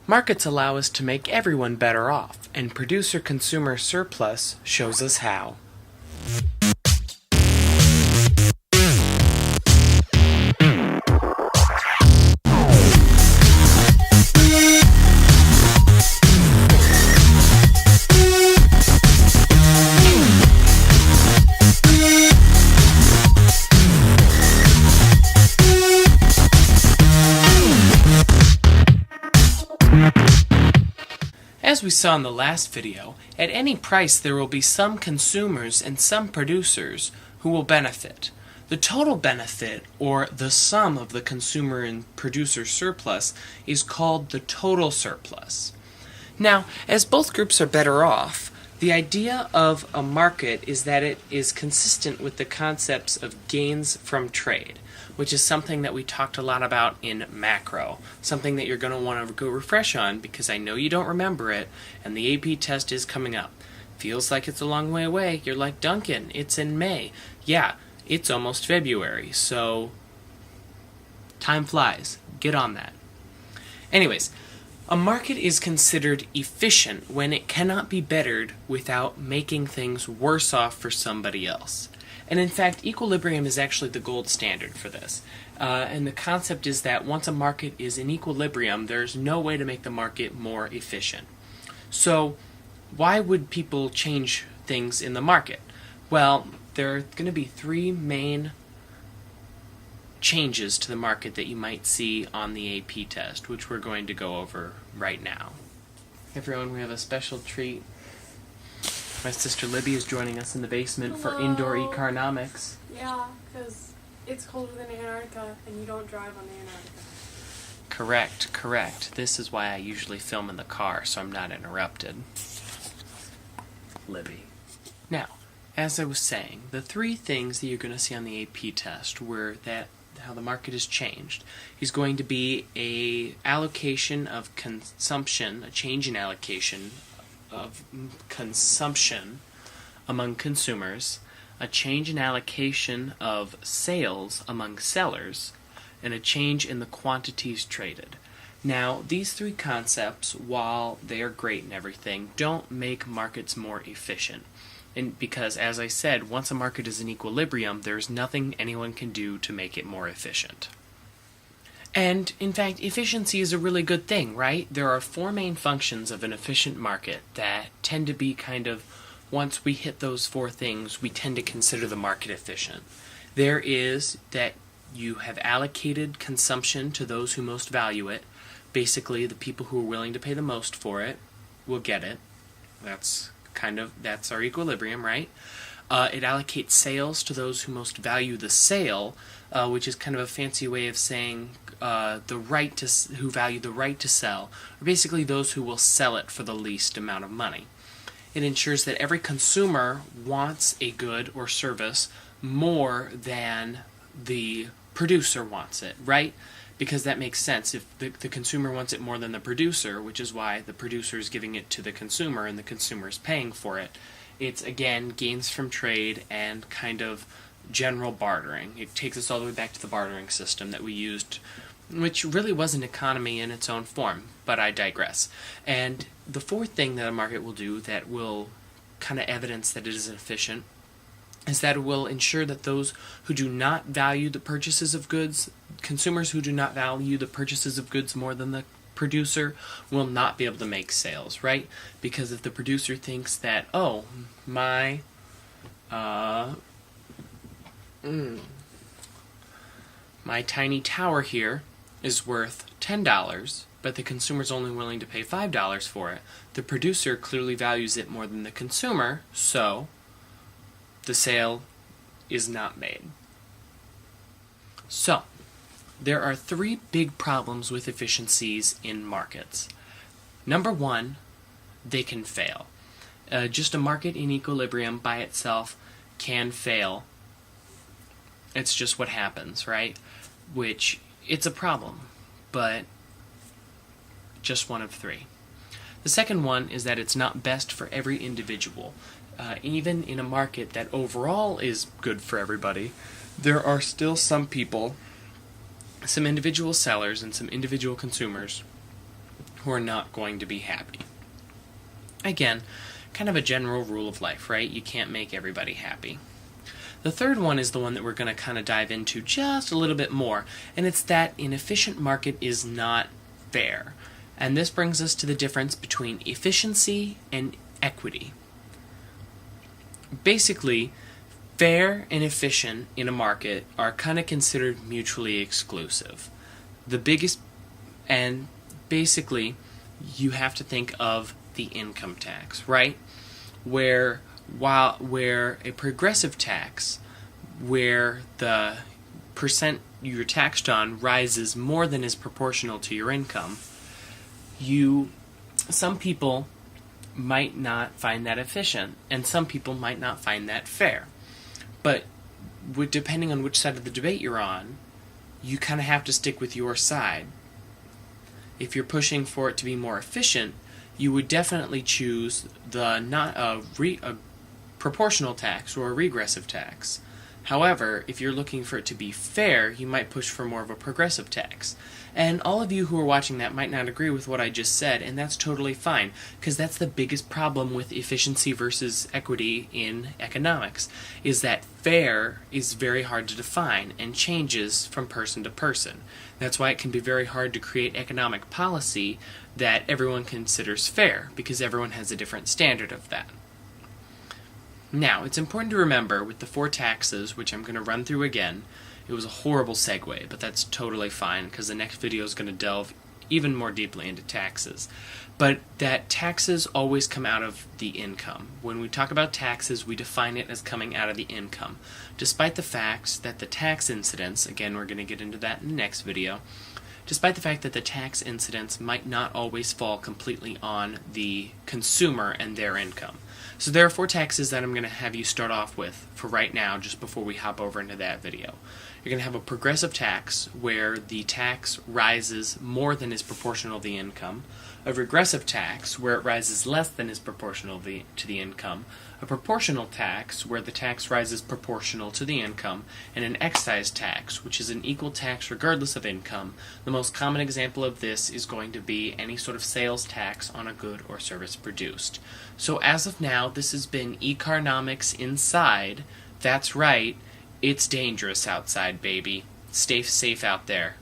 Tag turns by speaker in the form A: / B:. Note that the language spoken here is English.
A: Markets allow us to make everyone better off, and producer-consumer surplus shows us how. As we saw in the last video, at any price there will be some consumers and some producers who will benefit. The total benefit, or the sum of the consumer and producer surplus, is called the total surplus. Now, as both groups are better off, the idea of a market is that it is consistent with the concepts of gains from trade, which is something that we talked a lot about in macro, something that you're going to want to go refresh on because I know you don't remember it, and the AP test is coming up. Feels like it's a long way away. You're like, Duncan, it's in May. Yeah, it's almost February, so time flies. Get on that. Anyways, a market is considered efficient when it cannot be bettered without making things worse off for somebody else. And in fact, equilibrium is actually the gold standard for this. And the concept is that once a market is in equilibrium, there's no way to make the market more efficient. So why would people change things in the market? Well, there are going to be three main changes to the market that you might see on the AP test, which we're going to go over right now. Everyone, we have a special treat. My sister Libby is joining us in the basement for indoor economics.
B: Yeah, because it's colder than Antarctica and you don't drive on the Antarctica.
A: Correct. This is why I usually film in the car, so I'm not interrupted. Libby. Now, as I was saying, the three things that you're going to see on the AP test were that how the market has changed is going to be a allocation of consumption, a change in allocation of consumption among consumers, a change in allocation of sales among sellers, and a change in the quantities traded. Now, these three concepts, while they are great and everything, don't make markets more efficient. And because, as I said, once a market is in equilibrium, there's nothing anyone can do to make it more efficient. And, in fact, efficiency is a really good thing, right? There are four main functions of an efficient market that tend to be kind of, once we hit those four things, we tend to consider the market efficient. There is that you have allocated consumption to those who most value it. Basically, the people who are willing to pay the most for it will get it. That's our equilibrium, right? It allocates sales to those who most value the sale, which is kind of a fancy way of saying who value the right to sell, or basically those who will sell it for the least amount of money. It ensures that every consumer wants a good or service more than the producer wants it, right? Because that makes sense. If the consumer wants it more than the producer, which is why the producer is giving it to the consumer and the consumer is paying for it, it's, again, gains from trade and kind of general bartering. It takes us all the way back to the bartering system that we used, which really was an economy in its own form, but I digress. And the fourth thing that a market will do that will kind of evidence that it is efficient is that it will ensure that those who do not value the purchases of goods, consumers who do not value the purchases of goods more than the producer, will not be able to make sales, right? Because if the producer thinks that, oh, my tiny tower here is worth $10, but the consumer's only willing to pay $5 for it, the producer clearly values it more than the consumer, so the sale is not made. So, there are three big problems with efficiencies in markets. Number one, they can fail. Just a market in equilibrium by itself can fail. It's just what happens, right? Which, it's a problem, but just one of three. The second one is that it's not best for every individual. Even in a market that overall is good for everybody, there are still some people, some individual sellers and some individual consumers who are not going to be happy. Again, kind of a general rule of life, right? You can't make everybody happy. The third one is the one that we're going to kind of dive into just a little bit more, and it's that an efficient market is not fair. And this brings us to the difference between efficiency and equity. Basically, fair and efficient in a market are kind of considered mutually exclusive. And basically, you have to think of the income tax, right? Where a progressive tax, where the percent you're taxed on rises more than is proportional to your income, some people might not find that efficient, and some people might not find that fair. But depending on which side of the debate you're on, you kind of have to stick with your side. If you're pushing for it to be more efficient, you would definitely choose not a proportional tax or a regressive tax. However, if you're looking for it to be fair, you might push for more of a progressive tax. And all of you who are watching that might not agree with what I just said, and that's totally fine, because that's the biggest problem with efficiency versus equity in economics, is that fair is very hard to define and changes from person to person. That's why it can be very hard to create economic policy that everyone considers fair, because everyone has a different standard of that. Now, it's important to remember with the 4 taxes, which I'm going to run through again. It was a horrible segue, but that's totally fine, because the next video is going to delve even more deeply into taxes. But that taxes always come out of the income. When we talk about taxes, we define it as coming out of the income, despite the fact that the tax incidence, again, we're going to get into that in the next video, despite the fact that the tax incidence might not always fall completely on the consumer and their income. So there are 4 taxes that I'm going to have you start off with for right now, just before we hop over into that video. You're going to have a progressive tax, where the tax rises more than is proportional to the income, a regressive tax, where it rises less than is proportional to the income, a proportional tax, where the tax rises proportional to the income, and an excise tax, which is an equal tax regardless of income. The most common example of this is going to be any sort of sales tax on a good or service produced. So as of now, this has been Economics Inside. That's right, it's dangerous outside, baby. Stay safe out there.